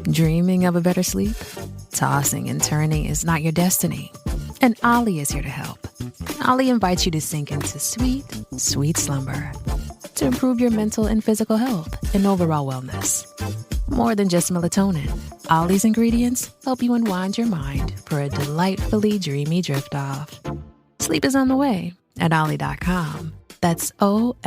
Dreaming of a better sleep? Tossing and turning is not your destiny. And Ollie is here to help. Ollie invites you to sink into sweet, sweet slumber to improve your mental and physical health and overall wellness. More than just melatonin, Ollie's ingredients help you unwind your mind for a delightfully dreamy drift off. Sleep is on the way at Ollie.com. That's OLLY.com.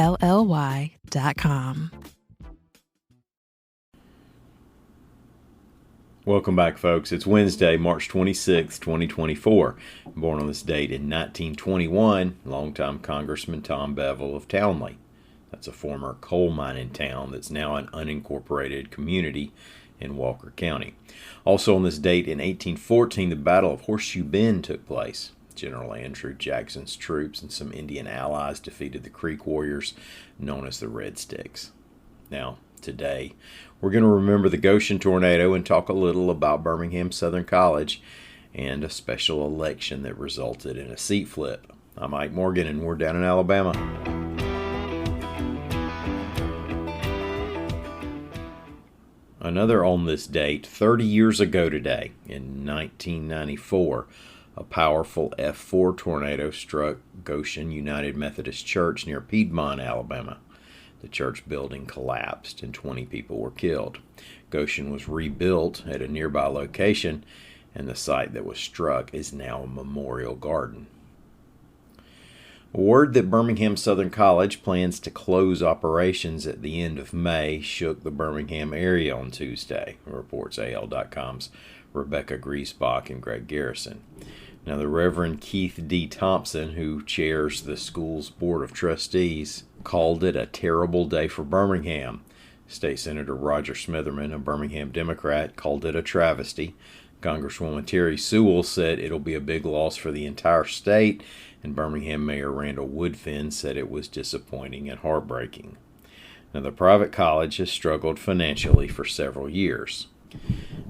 Welcome back, folks. It's Wednesday, March 26, 2024. Born on this date in 1921, longtime Congressman Tom Bevel of Townley. That's a former coal mining town that's now an unincorporated community in Walker County. Also on this date in 1814, the Battle of Horseshoe Bend took place. General Andrew Jackson's troops and some Indian allies defeated the Creek warriors known as the Red Sticks. Now, today, we're going to remember the Goshen tornado and talk a little about Birmingham-Southern College and a special election that resulted in a seat flip. I'm Mike Morgan, and we're down in Alabama. Another on this date, 30 years ago today, in 1994, a powerful F4 tornado struck Goshen United Methodist Church near Piedmont, Alabama. The church building collapsed and 20 people were killed. Goshen was rebuilt at a nearby location, and the site that was struck is now a memorial garden. Word that Birmingham-Southern College plans to close operations at the end of May shook the Birmingham area on Tuesday, reports AL.com's Rebecca Griesbach and Greg Garrison. Now, the Reverend Keith D. Thompson, who chairs the school's Board of Trustees, called it a terrible day for Birmingham. State Senator Roger Smitherman, a Birmingham Democrat, called it a travesty. Congresswoman Terry Sewell said it'll be a big loss for the entire state, and Birmingham Mayor Randall Woodfin said it was disappointing and heartbreaking. Now, the private college has struggled financially for several years.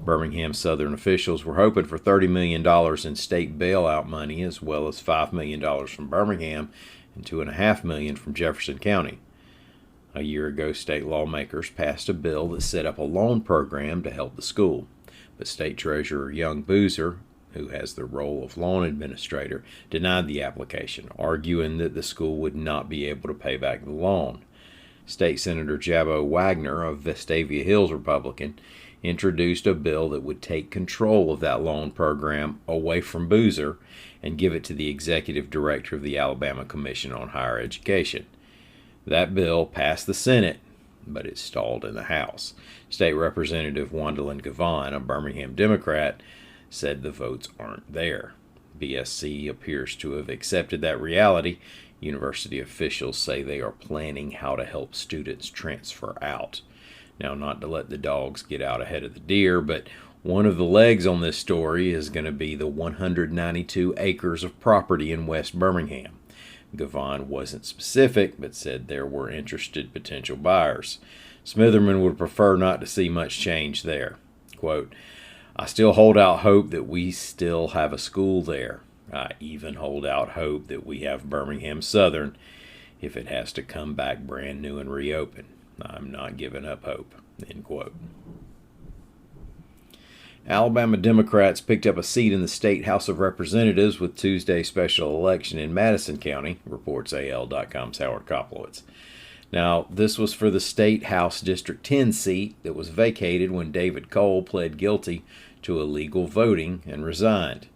Birmingham-Southern officials were hoping for $30 million in state bailout money, as well as $5 million from Birmingham and $2.5 million from Jefferson County. A year ago, state lawmakers passed a bill that set up a loan program to help the school, but State Treasurer Young Boozer, who has the role of loan administrator, denied the application, arguing that the school would not be able to pay back the loan. State Senator Jabbo Wagner, of Vestavia Hills Republican, introduced a bill that would take control of that loan program away from Boozer and give it to the executive director of the Alabama Commission on Higher Education. That bill passed the Senate, but it stalled in the House. State Representative Wandalyn Gavon, a Birmingham Democrat, said the votes aren't there. BSC appears to have accepted that reality. University officials say they are planning how to help students transfer out. Now, not to let the dogs get out ahead of the deer, but one of the legs on this story is going to be the 192 acres of property in West Birmingham. Gavon wasn't specific, but said there were interested potential buyers. Smitherman would prefer not to see much change there. Quote, "I still hold out hope that we still have a school there. I even hold out hope that we have Birmingham-Southern if it has to come back brand new and reopen. I'm not giving up hope." End quote. Alabama Democrats picked up a seat in the State House of Representatives with Tuesday's special election in Madison County, reports AL.com's Howard Koplowitz. Now, this was for the State House District 10 seat that was vacated when David Cole pled guilty to illegal voting and resigned.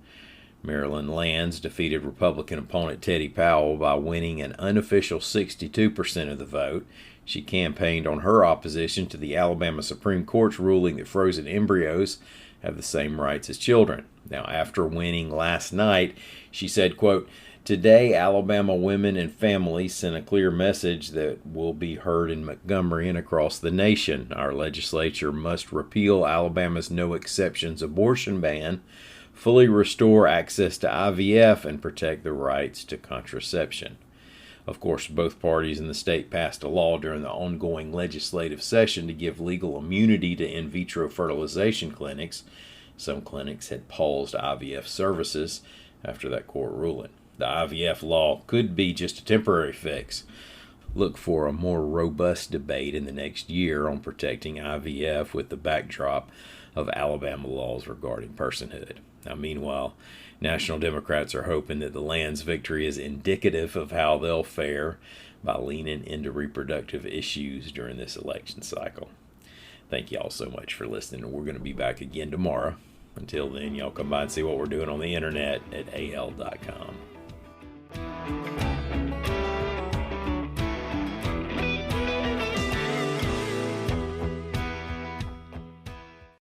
Marilyn Lands defeated Republican opponent Teddy Powell by winning an unofficial 62% of the vote. She campaigned on her opposition to the Alabama Supreme Court's ruling that frozen embryos have the same rights as children. Now, after winning last night, she said, quote, "Today, Alabama women and families sent a clear message that will be heard in Montgomery and across the nation. Our legislature must repeal Alabama's no-exceptions abortion ban, fully restore access to IVF, and protect the rights to contraception." Of course, both parties in the state passed a law during the ongoing legislative session to give legal immunity to in vitro fertilization clinics. Some clinics had paused IVF services after that court ruling. The IVF law could be just a temporary fix. look for a more robust debate in the next year on protecting IVF with the backdrop of Alabama laws regarding personhood. Now, meanwhile, National Democrats are hoping that the land's victory is indicative of how they'll fare by leaning into reproductive issues during this election cycle. Thank y'all so much for listening. We're going to be back again tomorrow. Until then, y'all come by and see what we're doing on the internet at al.com.